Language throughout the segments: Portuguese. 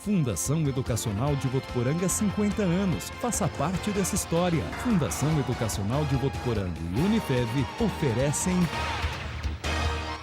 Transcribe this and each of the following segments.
Fundação Educacional de Votuporanga, 50 anos. Faça parte dessa história. Fundação Educacional de Votuporanga e Unifev oferecem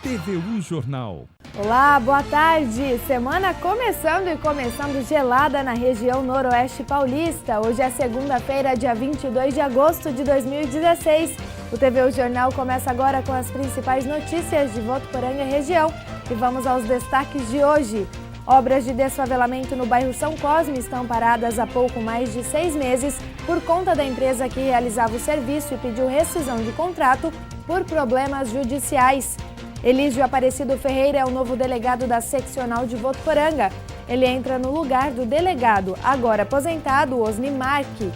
TVU Jornal. Olá, boa tarde! Semana começando gelada na região noroeste paulista. Hoje é segunda-feira, dia 22 de agosto de 2016. O TVU Jornal começa agora com as principais notícias de Votuporanga e região. E vamos aos destaques de hoje. Obras de desfavelamento no bairro São Cosme estão paradas há pouco mais de 6 meses por conta da empresa que realizava o serviço e pediu rescisão de contrato por problemas judiciais. Elísio Aparecido Ferreira é o novo delegado da seccional de Votuporanga. Ele entra no lugar do delegado, agora aposentado, Osni Marque.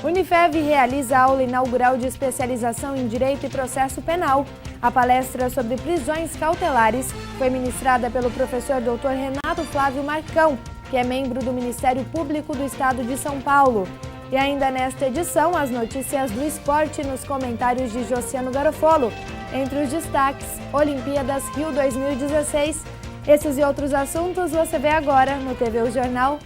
Unifev realiza aula inaugural de especialização em Direito e Processo Penal. A palestra sobre prisões cautelares foi ministrada pelo professor Dr. Renato Flávio Marcão, que é membro do Ministério Público do Estado de São Paulo. E ainda nesta edição, as notícias do esporte nos comentários de Josiano Garofolo. Entre os destaques, Olimpíadas Rio 2016. Esses e outros assuntos você vê agora no TVU Jornal.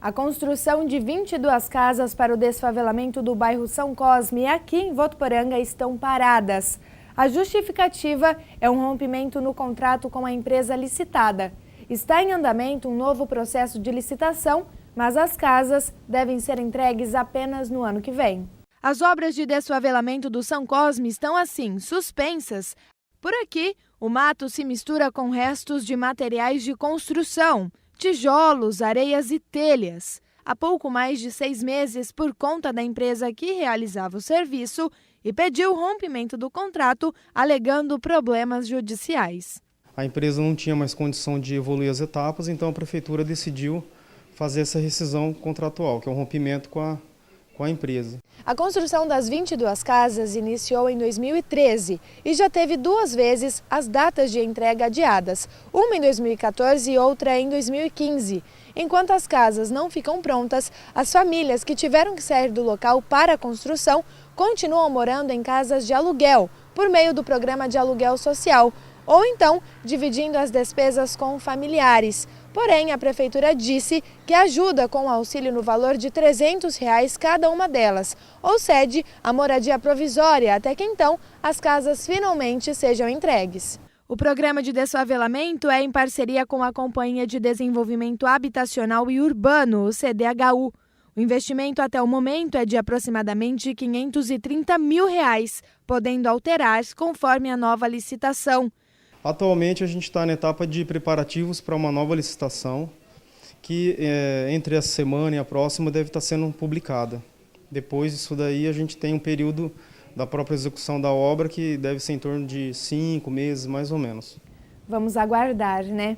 A construção de 22 casas para o desfavelamento do bairro São Cosme aqui em Votuporanga estão paradas. A justificativa é um rompimento no contrato com a empresa licitada. Está em andamento um novo processo de licitação, mas as casas devem ser entregues apenas no ano que vem. As obras de desfavelamento do São Cosme estão assim, suspensas. Por aqui, o mato se mistura com restos de materiais de construção, tijolos, areias e telhas. Há pouco mais de 6 meses, por conta da empresa que realizava o serviço e pediu o rompimento do contrato, alegando problemas judiciais. A empresa não tinha mais condição de evoluir as etapas, então a prefeitura decidiu fazer essa rescisão contratual, que é um rompimento com a empresa. A construção das 22 casas iniciou em 2013 e já teve 2 vezes as datas de entrega adiadas, uma em 2014 e outra em 2015. Enquanto as casas não ficam prontas, as famílias que tiveram que sair do local para a construção continuam morando em casas de aluguel, por meio do programa de aluguel social, ou então dividindo as despesas com familiares. Porém, a prefeitura disse que ajuda com o auxílio no valor de R$ 300 cada uma delas, ou cede a moradia provisória até que então as casas finalmente sejam entregues. O programa de desfavelamento é em parceria com a Companhia de Desenvolvimento Habitacional e Urbano, o CDHU. O investimento até o momento é de aproximadamente R$ 530 mil, podendo alterar conforme a nova licitação. Atualmente a gente está na etapa de preparativos para uma nova licitação, que entre essa semana e a próxima deve estar sendo publicada. Depois disso daí a gente tem um período da própria execução da obra que deve ser em torno de 5 meses, mais ou menos. Vamos aguardar, né?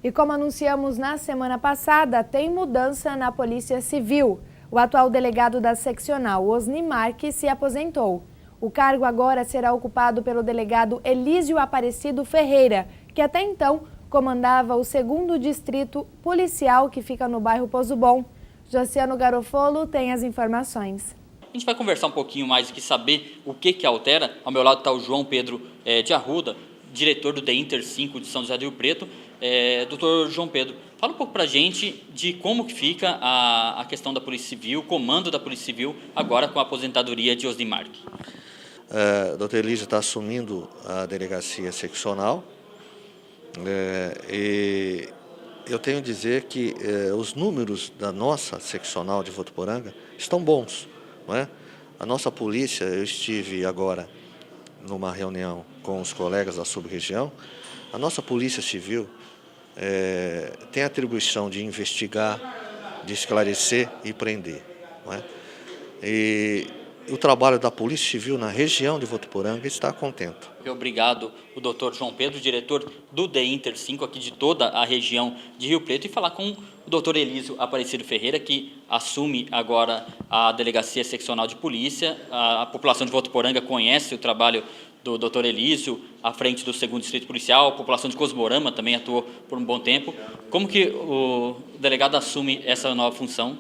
E como anunciamos na semana passada, tem mudança na Polícia Civil. O atual delegado da seccional, Osni Marque, se aposentou. O cargo agora será ocupado pelo delegado Elísio Aparecido Ferreira, que até então comandava o 2º Distrito Policial, que fica no bairro Pozo Bom. Josiano Garofolo tem as informações. A gente vai conversar um pouquinho mais aqui, saber o que altera. Ao meu lado está o João Pedro de Arruda, diretor do DEINTER 5 de São José do Rio Preto. Doutor João Pedro, fala um pouco para a gente de como que fica a questão da Polícia Civil, o comando da Polícia Civil, agora com a aposentadoria de Osni Marque. Dr. Elísio está assumindo a delegacia seccional e eu tenho a dizer que os números da nossa seccional de Votuporanga estão bons, não é? A nossa polícia, eu estive agora numa reunião com os colegas da sub-região, a nossa Polícia Civil tem a atribuição de investigar, de esclarecer e prender, não é? E o trabalho da Polícia Civil na região de Votuporanga está contento. Obrigado, o doutor João Pedro, diretor do DEINTER 5 aqui de toda a região de Rio Preto, e falar com o doutor Elísio Aparecido Ferreira, que assume agora a Delegacia Seccional de Polícia. A população de Votuporanga conhece o trabalho do doutor Elísio à frente do 2º Distrito Policial, a população de Cosmorama também atuou por um bom tempo. Como que o delegado assume essa nova função?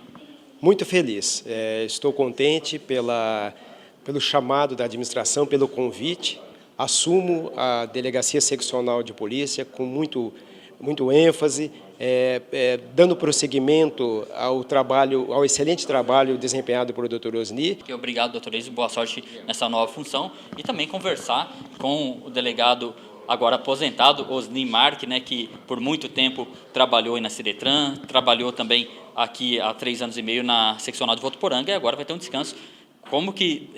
Muito feliz. Estou contente pelo chamado da administração, pelo convite. Assumo a Delegacia Seccional de Polícia com muito ênfase, dando prosseguimento ao excelente trabalho desempenhado pelo Dr. Osni. Obrigado, doutor Elísio, boa sorte nessa nova função. E também conversar com o delegado agora aposentado, Osni Marque, né, que por muito tempo trabalhou aí na Cidetran, trabalhou também aqui há 3 anos e meio na Seccional de Votuporanga e agora vai ter um descanso. Como que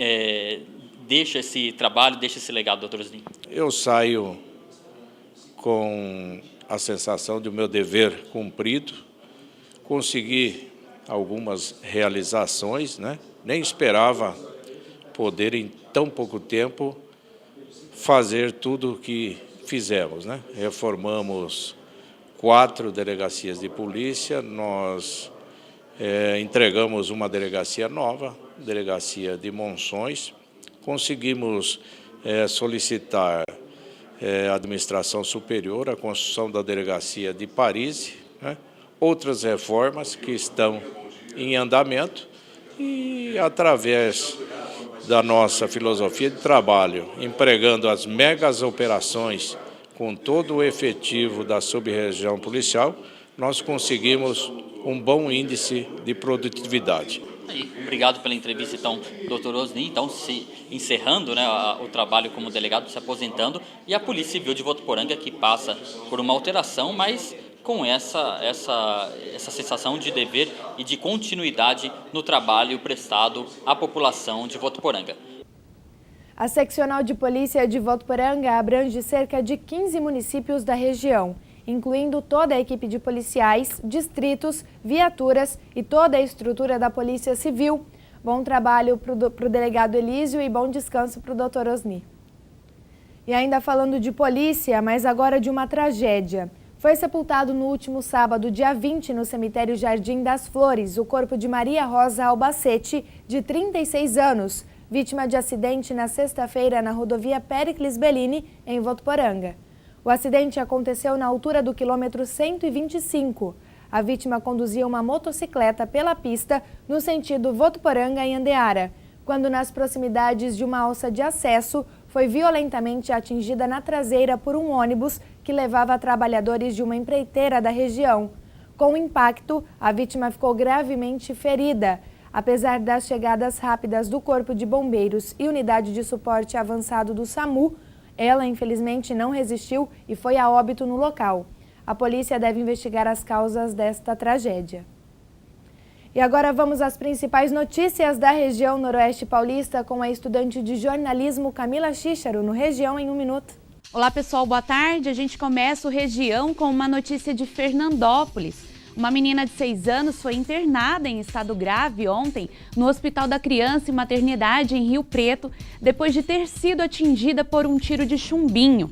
deixa esse trabalho, deixa esse legado, doutor Osni? Eu saio com a sensação de o meu dever cumprido, consegui algumas realizações, né? Nem esperava poder em tão pouco tempo fazer tudo o que fizemos, né? Reformamos 4 delegacias de polícia, nós entregamos uma delegacia nova, delegacia de Monções, conseguimos solicitar a administração superior, a construção da delegacia de Paris, né? Outras reformas que estão em andamento e, através da nossa filosofia de trabalho, empregando as megas operações com todo o efetivo da sub-região policial, nós conseguimos um bom índice de produtividade. Obrigado pela entrevista, então, doutor Osni. Então, se encerrando, né, o trabalho como delegado, se aposentando, e a Polícia Civil de Votuporanga, que passa por uma alteração, mas com essa sensação de dever e de continuidade no trabalho prestado à população de Votuporanga. A Seccional de Polícia de Votuporanga abrange cerca de 15 municípios da região, incluindo toda a equipe de policiais, distritos, viaturas e toda a estrutura da Polícia Civil. Bom trabalho para o delegado Elísio e bom descanso para o doutor Osni. E ainda falando de polícia, mas agora de uma tragédia. Foi sepultado no último sábado, dia 20, no cemitério Jardim das Flores, o corpo de Maria Rosa Albacete, de 36 anos, vítima de acidente na sexta-feira na rodovia Péricles Bellini, em Votuporanga. O acidente aconteceu na altura do quilômetro 125. A vítima conduzia uma motocicleta pela pista no sentido Votuporanga em Andeara, quando nas proximidades de uma alça de acesso foi violentamente atingida na traseira por um ônibus que levava trabalhadores de uma empreiteira da região. Com o impacto, a vítima ficou gravemente ferida. Apesar das chegadas rápidas do Corpo de Bombeiros e Unidade de Suporte Avançado do SAMU, ela, infelizmente, não resistiu e foi a óbito no local. A polícia deve investigar as causas desta tragédia. E agora vamos às principais notícias da região noroeste paulista com a estudante de jornalismo Camila Xícharo, no Região em 1 Minuto. Olá pessoal, boa tarde. A gente começa o Região com uma notícia de Fernandópolis. Uma menina de 6 anos foi internada em estado grave ontem no Hospital da Criança e Maternidade em Rio Preto, depois de ter sido atingida por um tiro de chumbinho.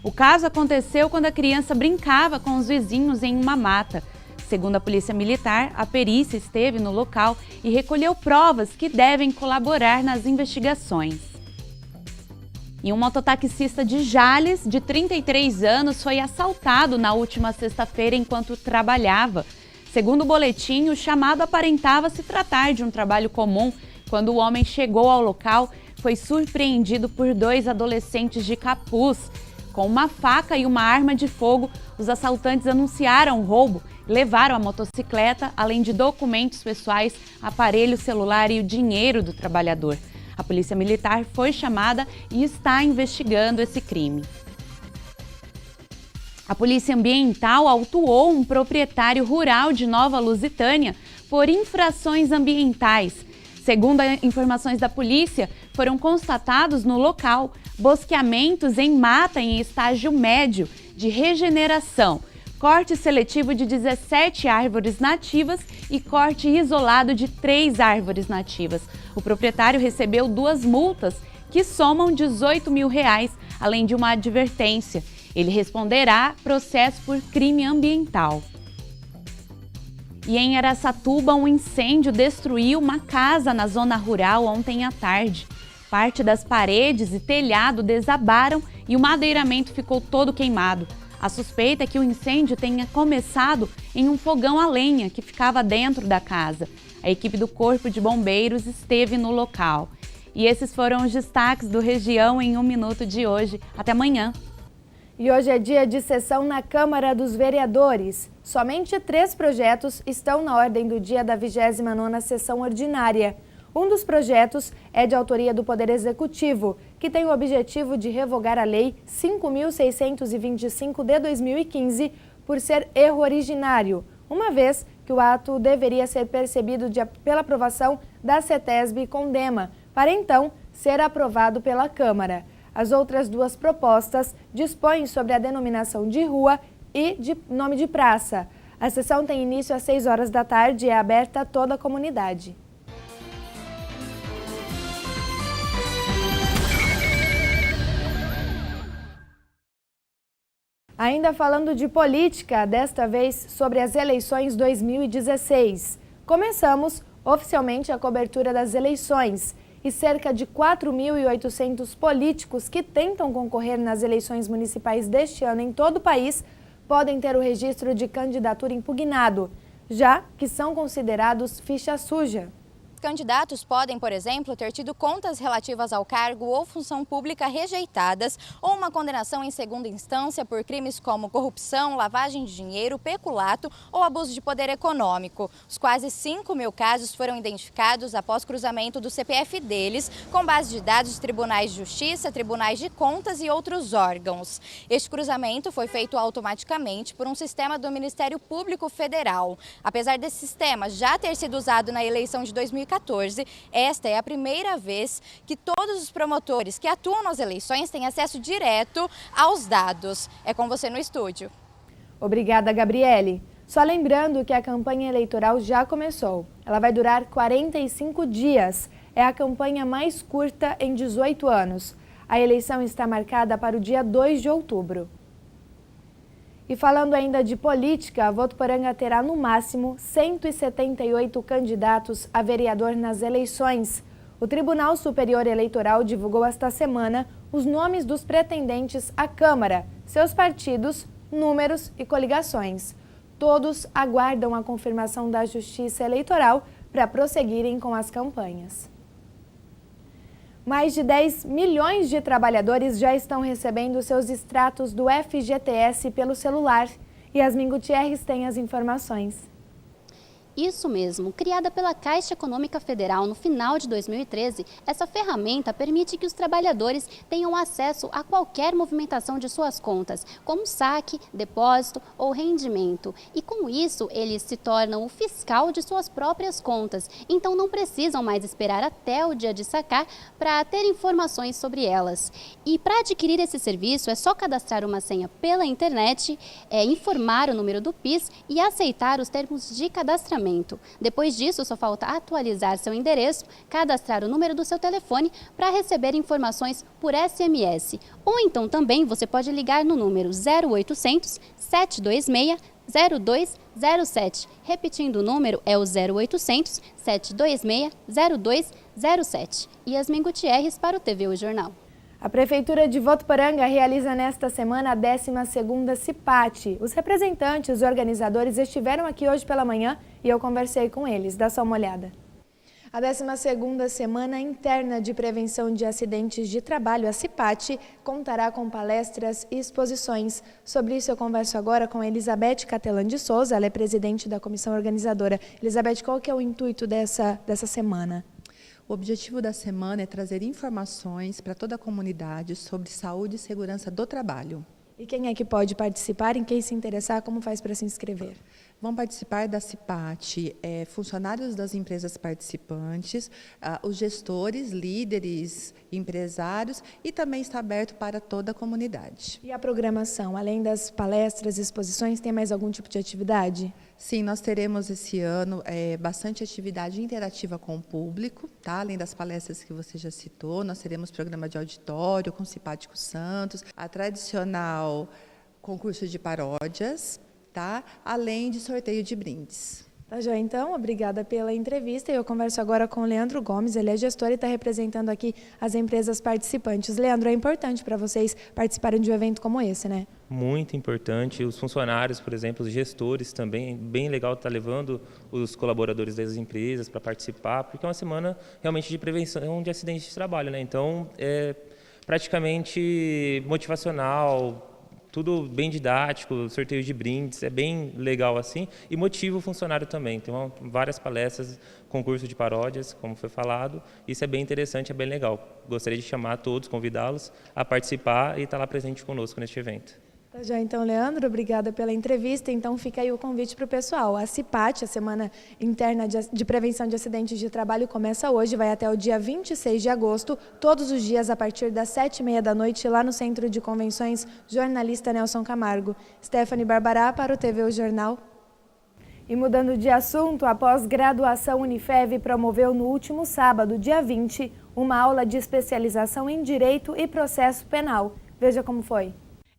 O caso aconteceu quando a criança brincava com os vizinhos em uma mata. Segundo a Polícia Militar, a perícia esteve no local e recolheu provas que devem colaborar nas investigações. E um mototaxista de Jales, de 33 anos, foi assaltado na última sexta-feira enquanto trabalhava. Segundo o boletim, o chamado aparentava se tratar de um trabalho comum. Quando o homem chegou ao local, foi surpreendido por 2 adolescentes de capuz. Com uma faca e uma arma de fogo, os assaltantes anunciaram o roubo, levaram a motocicleta, além de documentos pessoais, aparelho celular e o dinheiro do trabalhador. A Polícia Militar foi chamada e está investigando esse crime. A Polícia Ambiental autuou um proprietário rural de Nova Lusitânia por infrações ambientais. Segundo informações da polícia, foram constatados no local bosqueamentos em mata em estágio médio de regeneração, corte seletivo de 17 árvores nativas e corte isolado de 3 árvores nativas. O proprietário recebeu 2 multas que somam R$18 mil, além de uma advertência. Ele responderá processo por crime ambiental. E em Araçatuba, um incêndio destruiu uma casa na zona rural ontem à tarde. Parte das paredes e telhado desabaram e o madeiramento ficou todo queimado. A suspeita é que o incêndio tenha começado em um fogão a lenha que ficava dentro da casa. A equipe do Corpo de Bombeiros esteve no local. E esses foram os destaques do Região em 1 Minuto de hoje. Até amanhã. E hoje é dia de sessão na Câmara dos Vereadores. Somente 3 projetos estão na ordem do dia da 29ª sessão ordinária. Um dos projetos é de autoria do Poder Executivo, que tem o objetivo de revogar a Lei 5.625 de 2015 por ser erro originário, uma vez que o ato deveria ser percebido pela aprovação da CETESB com DEMA, para então ser aprovado pela Câmara. As outras 2 propostas dispõem sobre a denominação de rua e de nome de praça. A sessão tem início às 6 horas da tarde e é aberta a toda a comunidade. Ainda falando de política, desta vez sobre as eleições 2016. Começamos oficialmente a cobertura das eleições. E cerca de 4.800 políticos que tentam concorrer nas eleições municipais deste ano em todo o país podem ter o registro de candidatura impugnado, já que são considerados ficha suja. Candidatos podem, por exemplo, ter tido contas relativas ao cargo ou função pública rejeitadas ou uma condenação em segunda instância por crimes como corrupção, lavagem de dinheiro, peculato ou abuso de poder econômico. Os quase 5.000 casos foram identificados após cruzamento do CPF deles, com base de dados de tribunais de justiça, tribunais de contas e outros órgãos. Este cruzamento foi feito automaticamente por um sistema do Ministério Público Federal. Apesar desse sistema já ter sido usado na eleição de 2014, esta é a primeira vez que todos os promotores que atuam nas eleições têm acesso direto aos dados. É com você no estúdio. Obrigada, Gabriele. Só lembrando que a campanha eleitoral já começou. Ela vai durar 45 dias. É a campanha mais curta em 18 anos. A eleição está marcada para o dia 2 de outubro. E falando ainda de política, Votuporanga terá no máximo 178 candidatos a vereador nas eleições. O Tribunal Superior Eleitoral divulgou esta semana os nomes dos pretendentes à Câmara, seus partidos, números e coligações. Todos aguardam a confirmação da Justiça Eleitoral para prosseguirem com as campanhas. Mais de 10 milhões de trabalhadores já estão recebendo seus extratos do FGTS pelo celular. Yasmin Gutierrez tem as informações. Isso mesmo, criada pela Caixa Econômica Federal no final de 2013, essa ferramenta permite que os trabalhadores tenham acesso a qualquer movimentação de suas contas, como saque, depósito ou rendimento. E com isso, eles se tornam o fiscal de suas próprias contas, então não precisam mais esperar até o dia de sacar para ter informações sobre elas. E para adquirir esse serviço, é só cadastrar uma senha pela internet, informar o número do PIS e aceitar os termos de cadastramento. Depois disso, só falta atualizar seu endereço, cadastrar o número do seu telefone para receber informações por SMS. Ou então também você pode ligar no número 0800 726 0207. Repetindo o número, é o 0800 726 0207. Yasmin Gutierrez para o TV O Jornal. A Prefeitura de Votuporanga realiza nesta semana a 12ª CIPAT. Os representantes, os organizadores estiveram aqui hoje pela manhã e eu conversei com eles. Dá só uma olhada. A 12ª Semana Interna de Prevenção de Acidentes de Trabalho, a CIPAT, contará com palestras e exposições. Sobre isso eu converso agora com Elizabeth Catelan de Souza, ela é presidente da comissão organizadora. Elizabeth, qual que é o intuito dessa semana? O objetivo da semana é trazer informações para toda a comunidade sobre saúde e segurança do trabalho. E quem é que pode participar? Em quem se interessar, como faz para se inscrever? Vão participar da CIPAT funcionários das empresas participantes, os gestores, líderes, empresários e também está aberto para toda a comunidade. E a programação, além das palestras e exposições, tem mais algum tipo de atividade? Sim, nós teremos esse ano bastante atividade interativa com o público, tá? Além das palestras que você já citou, nós teremos programa de auditório com Simpático Santos, a tradicional concurso de paródias, tá? Além de sorteio de brindes. Tá joia, então, obrigada pela entrevista. Eu converso agora com o Leandro Gomes, ele é gestor e está representando aqui as empresas participantes. Leandro, é importante para vocês participarem de um evento como esse, né? Muito importante. Os funcionários, por exemplo, os gestores também, bem legal estar levando os colaboradores das empresas para participar, porque é uma semana realmente de prevenção de acidentes de trabalho, né? Então, é praticamente motivacional, tudo bem didático, sorteio de brindes, é bem legal assim, e motiva o funcionário também. Tem várias palestras, concurso de paródias, como foi falado, isso é bem interessante, é bem legal. Gostaria de chamar todos, convidá-los a participar e estar lá presente conosco neste evento. Tá já, então, Leandro, obrigada pela entrevista. Então, fica aí o convite para o pessoal. A CIPAT, a Semana Interna de Prevenção de Acidentes de Trabalho, começa hoje, vai até o dia 26 de agosto, todos os dias a partir das 7h30 da noite, lá no Centro de Convenções Jornalista Nelson Camargo. Stephanie Barbará para o TV O Jornal. E mudando de assunto, a pós-graduação Unifev promoveu no último sábado, dia 20, uma aula de especialização em Direito e Processo Penal. Veja como foi.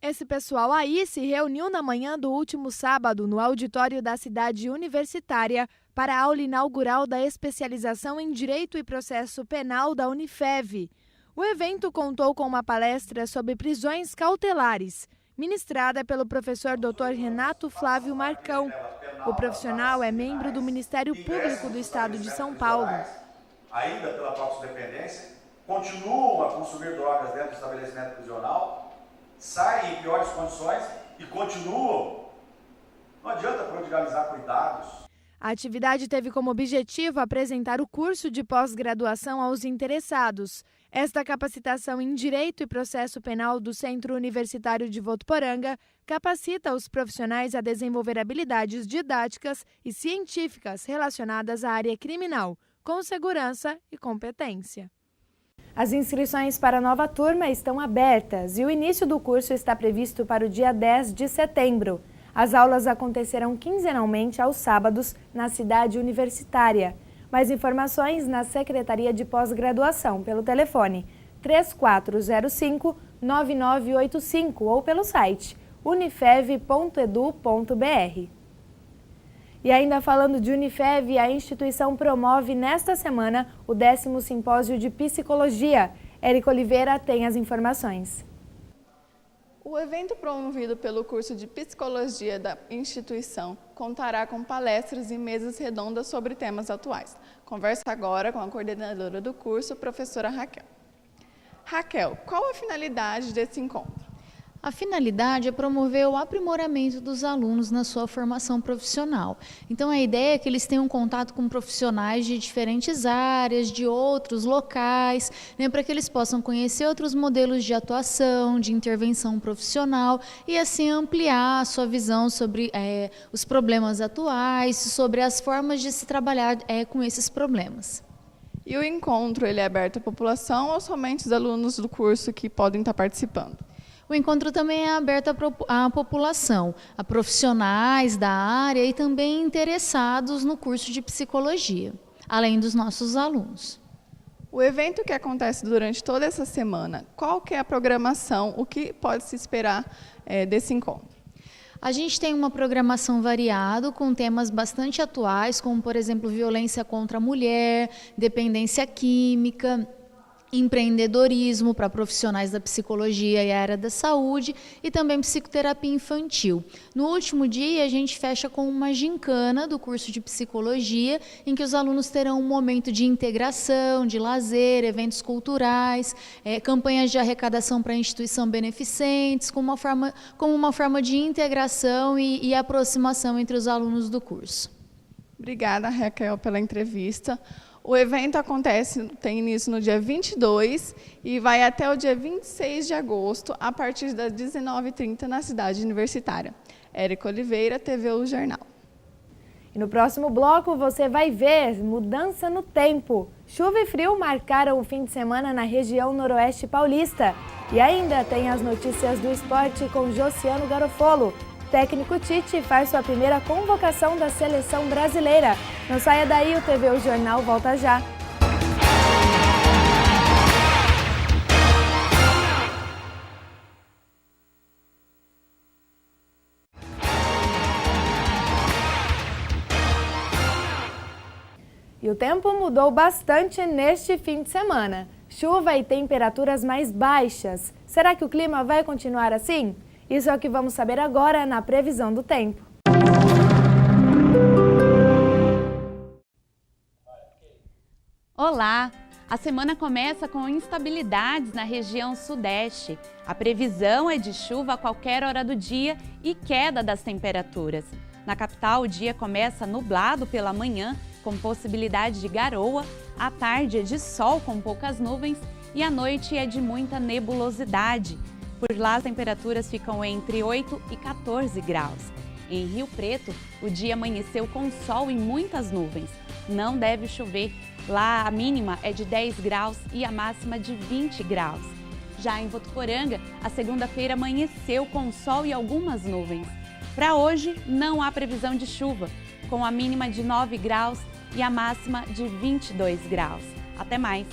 Esse pessoal aí se reuniu na manhã do último sábado no auditório da cidade universitária para a aula inaugural da especialização em Direito e Processo Penal da Unifev. O evento contou com uma palestra sobre prisões cautelares, ministrada pelo professor Dr. Renato Flávio Marcão. O profissional é membro do Ministério Público do Estado de São Paulo. Ainda pela toxicodependência, continuam a consumir drogas dentro do estabelecimento prisional, saem em piores condições e continuam. Não adianta prodigalizar cuidados. A atividade teve como objetivo apresentar o curso de pós-graduação aos interessados. Esta capacitação em Direito e Processo Penal do Centro Universitário de Votuporanga capacita os profissionais a desenvolver habilidades didáticas e científicas relacionadas à área criminal, com segurança e competência. As inscrições para a nova turma estão abertas e o início do curso está previsto para o dia 10 de setembro. As aulas acontecerão quinzenalmente aos sábados na cidade universitária. Mais informações na Secretaria de Pós-Graduação pelo telefone 3405-9985 ou pelo site unifev.edu.br. E ainda falando de Unifev, a instituição promove nesta semana o 10º Simpósio de Psicologia. Érico Oliveira tem as informações. O evento promovido pelo curso de Psicologia da instituição contará com palestras e mesas redondas sobre temas atuais. Converso agora com a coordenadora do curso, professora Raquel. Raquel, qual a finalidade desse encontro? A finalidade é promover o aprimoramento dos alunos na sua formação profissional. Então, a ideia é que eles tenham contato com profissionais de diferentes áreas, de outros locais, né, para que eles possam conhecer outros modelos de atuação, de intervenção profissional e, assim, ampliar a sua visão sobre os problemas atuais, sobre as formas de se trabalhar com esses problemas. E o encontro ele é aberto à população ou somente os alunos do curso que podem estar participando? O encontro também é aberto à população, a profissionais da área e também interessados no curso de psicologia, além dos nossos alunos. O evento que acontece durante toda essa semana, qual que é a programação, o que pode se esperar desse encontro? A gente tem uma programação variada com temas bastante atuais, como, por exemplo, violência contra a mulher, dependência química, empreendedorismo para profissionais da psicologia e área da saúde e também psicoterapia infantil. No último dia, a gente fecha com uma gincana do curso de psicologia, em que os alunos terão um momento de integração, de lazer, eventos culturais, campanhas de arrecadação para instituição beneficentes, como uma forma de integração e aproximação entre os alunos do curso. Obrigada, Raquel, pela entrevista. O evento tem início no dia 22 e vai até o dia 26 de agosto, a partir das 19h30, na cidade universitária. Érico Oliveira, TV O Jornal. E no próximo bloco você vai ver mudança no tempo. Chuva e frio marcaram o fim de semana na região noroeste paulista. E ainda tem as notícias do esporte com Josiano Garofolo. Técnico Tite faz sua primeira convocação da seleção brasileira. Não saia daí, o TV O Jornal volta já. o tempo mudou bastante neste fim de semana. Chuva e temperaturas mais baixas. Será que o clima vai continuar assim? Isso é o que vamos saber agora na previsão do tempo. Olá! A semana começa com instabilidades na região sudeste. A previsão é de chuva a qualquer hora do dia e queda das temperaturas. Na capital, o dia começa nublado pela manhã, com possibilidade de garoa, à tarde é de sol com poucas nuvens e à noite é de muita nebulosidade. Por lá, as temperaturas ficam entre 8 e 14 graus. Em Rio Preto, o dia amanheceu com sol e muitas nuvens. Não deve chover. Lá, a mínima é de 10 graus e a máxima de 20 graus. Já em Votuporanga, a segunda-feira amanheceu com sol e algumas nuvens. Para hoje, não há previsão de chuva, com a mínima de 9 graus e a máxima de 22 graus. Até mais!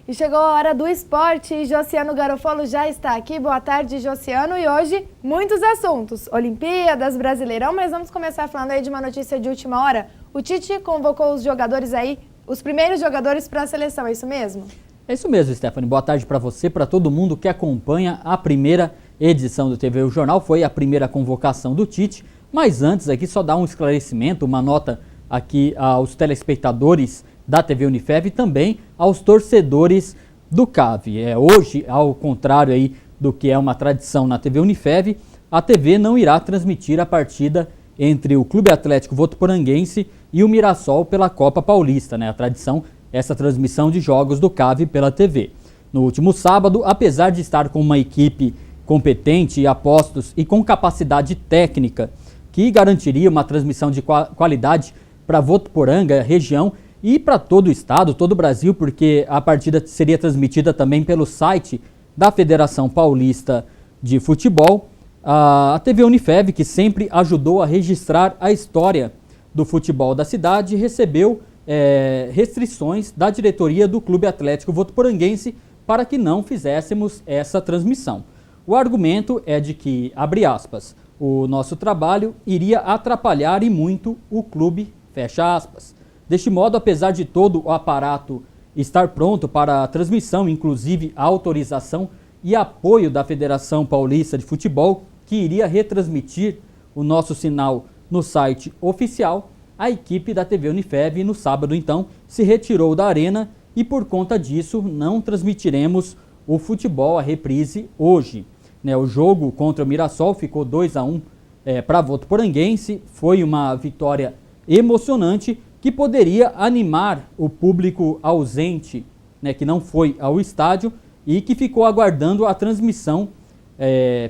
E chegou a hora do esporte e Josiano Garofalo já está aqui. Boa tarde, Josiano. E hoje, muitos assuntos. Olimpíadas, Brasileirão, mas vamos começar falando aí de uma notícia de última hora. O Tite convocou os jogadores aí, os primeiros jogadores para a seleção, é isso mesmo? É isso mesmo, Stephanie. Boa tarde para você, para todo mundo que acompanha a primeira edição do TV O Jornal. Foi a primeira convocação do Tite, mas antes aqui só dar um esclarecimento, uma nota aqui aos telespectadores da TV Unifev e também aos torcedores do CAV. Hoje, ao contrário aí do que é uma tradição na TV Unifev, a TV não irá transmitir a partida entre o Clube Atlético Votuporanguense e o Mirassol pela Copa Paulista, né? A tradição, essa transmissão de jogos do CAV pela TV. No último sábado, apesar de estar com uma equipe competente e apostos e com capacidade técnica que garantiria uma transmissão de qualidade para Votuporanga, região, e para todo o estado, todo o Brasil, porque a partida seria transmitida também pelo site da Federação Paulista de Futebol. A TV Unifev, que sempre ajudou a registrar a história do futebol da cidade, recebeu restrições da diretoria do Clube Atlético Votuporanguense para que não fizéssemos essa transmissão. O argumento é de que, abre aspas, o nosso trabalho iria atrapalhar e muito o clube, fecha aspas. Deste modo, apesar de todo o aparato estar pronto para a transmissão, inclusive a autorização e apoio da Federação Paulista de Futebol, que iria retransmitir o nosso sinal no site oficial, a equipe da TV Unifev no sábado, então, se retirou da arena e, por conta disso, não transmitiremos o futebol, a reprise, hoje. O jogo contra o Mirassol ficou 2-1 para Votuporanguense, foi uma vitória emocionante, que poderia animar o público ausente, que não foi ao estádio e que ficou aguardando a transmissão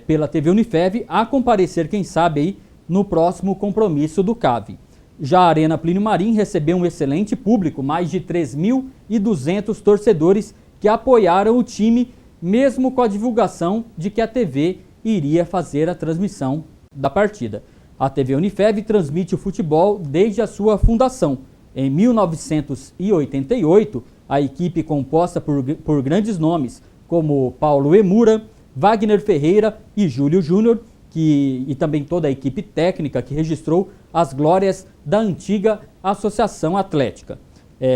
pela TV Unifev a comparecer, quem sabe, aí, no próximo compromisso do CAV. Já a Arena Plínio Marim recebeu um excelente público, mais de 3.200 torcedores que apoiaram o time, mesmo com a divulgação de que a TV iria fazer a transmissão da partida. A TV Unifev transmite o futebol desde a sua fundação. Em 1988, a equipe composta por grandes nomes como Paulo Emura, Wagner Ferreira e Júlio Júnior, e também toda a equipe técnica que registrou as glórias da antiga Associação Atlética.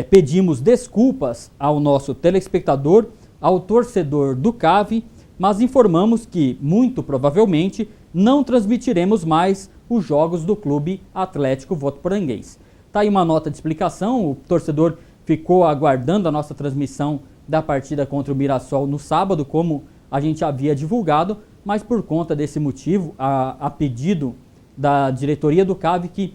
Pedimos desculpas ao nosso telespectador, ao torcedor do CAV, mas informamos que, muito provavelmente, não transmitiremos mais os jogos do Clube Atlético Votuporanguense. Está aí uma nota de explicação, o torcedor ficou aguardando a nossa transmissão da partida contra o Mirassol no sábado, como a gente havia divulgado, mas por conta desse motivo, a pedido da diretoria do CAV, que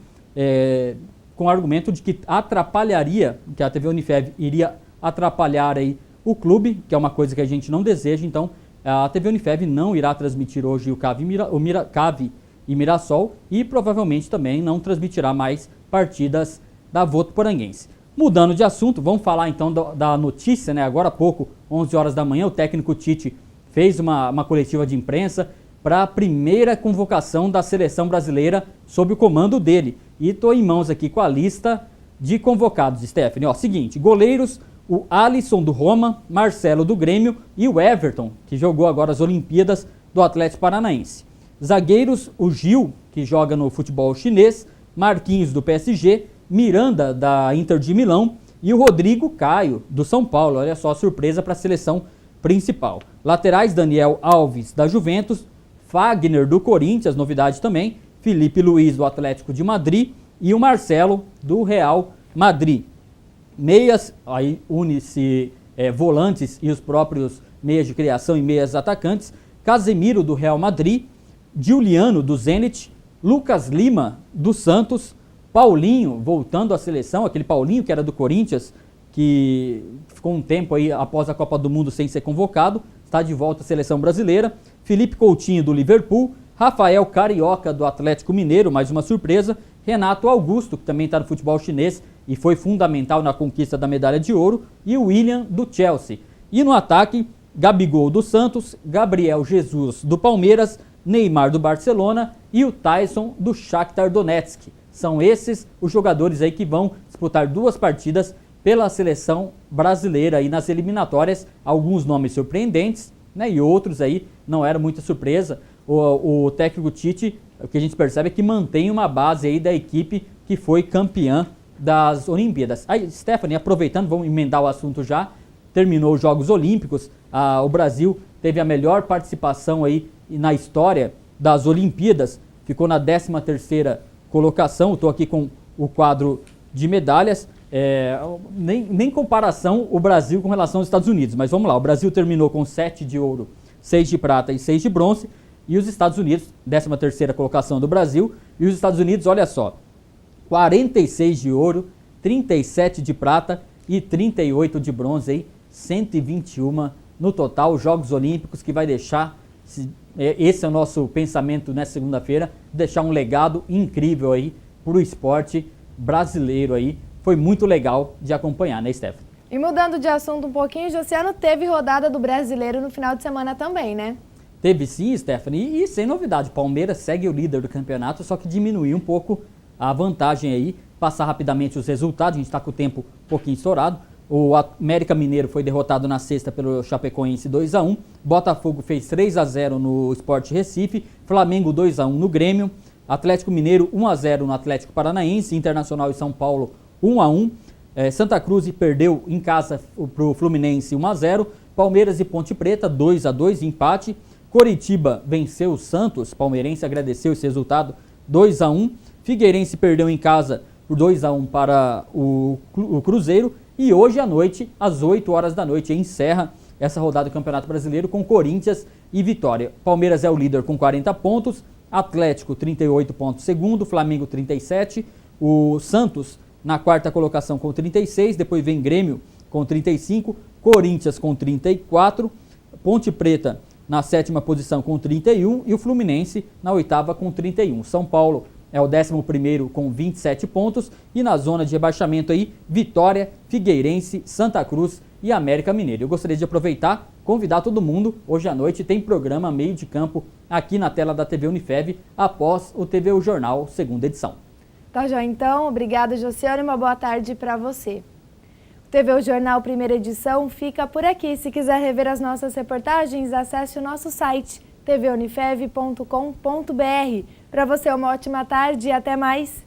com o argumento de que atrapalharia, que a TV Unifev iria atrapalhar aí o clube, que é uma coisa que a gente não deseja, então a TV Unifev não irá transmitir hoje o CAV e Mirassol e provavelmente também não transmitirá mais partidas da Votuporanguense. Mudando de assunto, vamos falar então da notícia, Agora há pouco, 11 horas da manhã, o técnico Tite fez uma coletiva de imprensa para a primeira convocação da seleção brasileira sob o comando dele. E estou em mãos aqui com a lista de convocados, Stephanie. Seguinte, goleiros, o Alisson do Roma, Marcelo do Grêmio e o Everton, que jogou agora as Olimpíadas do Atlético Paranaense. Zagueiros, o Gil, que joga no futebol chinês, Marquinhos do PSG, Miranda da Inter de Milão e o Rodrigo Caio do São Paulo. Olha só a surpresa para a seleção principal. Laterais, Daniel Alves da Juventus, Fagner do Corinthians, novidade também, Felipe Luiz do Atlético de Madrid e o Marcelo do Real Madrid. Meias, aí une-se volantes e os próprios meias de criação e meias atacantes, Casemiro do Real Madrid, Giuliano do Zenit, Lucas Lima do Santos, Paulinho voltando à seleção, aquele Paulinho que era do Corinthians, que ficou um tempo aí após a Copa do Mundo sem ser convocado, está de volta à seleção brasileira, Felipe Coutinho do Liverpool, Rafael Carioca do Atlético Mineiro, mais uma surpresa, Renato Augusto, que também está no futebol chinês e foi fundamental na conquista da medalha de ouro, e o William do Chelsea. E no ataque, Gabigol do Santos, Gabriel Jesus do Palmeiras, Neymar do Barcelona e o Tyson do Shakhtar Donetsk. São esses os jogadores aí que vão disputar 2 partidas pela seleção brasileira aí nas eliminatórias. Alguns nomes surpreendentes, né, e outros aí não era muita surpresa. O técnico Tite, o que a gente percebe é que mantém uma base aí da equipe que foi campeã das Olimpíadas. Aí, Stephanie, aproveitando, vamos emendar o assunto já. Terminou os Jogos Olímpicos, o Brasil teve a melhor participação aí na história das Olimpíadas, ficou na 13ª colocação. Estou aqui com o quadro de medalhas, nem comparação o Brasil com relação aos Estados Unidos, mas vamos lá, o Brasil terminou com 7 de ouro, 6 de prata e 6 de bronze, e os Estados Unidos, 13ª colocação do Brasil, e os Estados Unidos, olha só, 46 de ouro, 37 de prata e 38 de bronze, aí, 121 no total, Jogos Olímpicos, que vai deixar, esse é o nosso pensamento nessa segunda-feira, deixar um legado incrível aí para o esporte brasileiro aí. Foi muito legal de acompanhar, né, Stephanie? E mudando de assunto um pouquinho, Josiano, teve rodada do Brasileiro no final de semana também, né? Teve sim, Stephanie, e sem novidade, Palmeiras segue o líder do campeonato, só que diminuiu um pouco a vantagem aí. Passar rapidamente os resultados, a gente está com o tempo um pouquinho estourado. O América Mineiro foi derrotado na sexta pelo Chapecoense 2-1. Botafogo fez 3-0 no Sport Recife. Flamengo 2-1 no Grêmio. Atlético Mineiro 1-0 no Atlético Paranaense. Internacional e São Paulo 1-1. Santa Cruz perdeu em casa para o Fluminense 1-0. Palmeiras e Ponte Preta 2-2, empate. Coritiba venceu o Santos. Palmeirense agradeceu esse resultado 2-1. Figueirense perdeu em casa por 2-1 para o Cruzeiro. E hoje à noite, às 8 horas da noite, encerra essa rodada do Campeonato Brasileiro com Corinthians e Vitória. Palmeiras é o líder com 40 pontos, Atlético 38 pontos segundo, Flamengo 37, o Santos na 4ª colocação com 36, depois vem Grêmio com 35, Corinthians com 34, Ponte Preta na 7ª posição com 31 e o Fluminense na 8ª com 31. São Paulo é o 11º com 27 pontos e na zona de rebaixamento aí, Vitória, Figueirense, Santa Cruz e América Mineiro. Eu gostaria de aproveitar, convidar todo mundo, hoje à noite tem programa Meio de Campo aqui na tela da TV Unifev, após o TV O Jornal, 2ª edição. Tá, Jó, então, obrigada, Josiano, e uma boa tarde para você. O TV O Jornal, 1ª edição, fica por aqui. Se quiser rever as nossas reportagens, acesse o nosso site tvunifev.com.br. Para você, uma ótima tarde e até mais!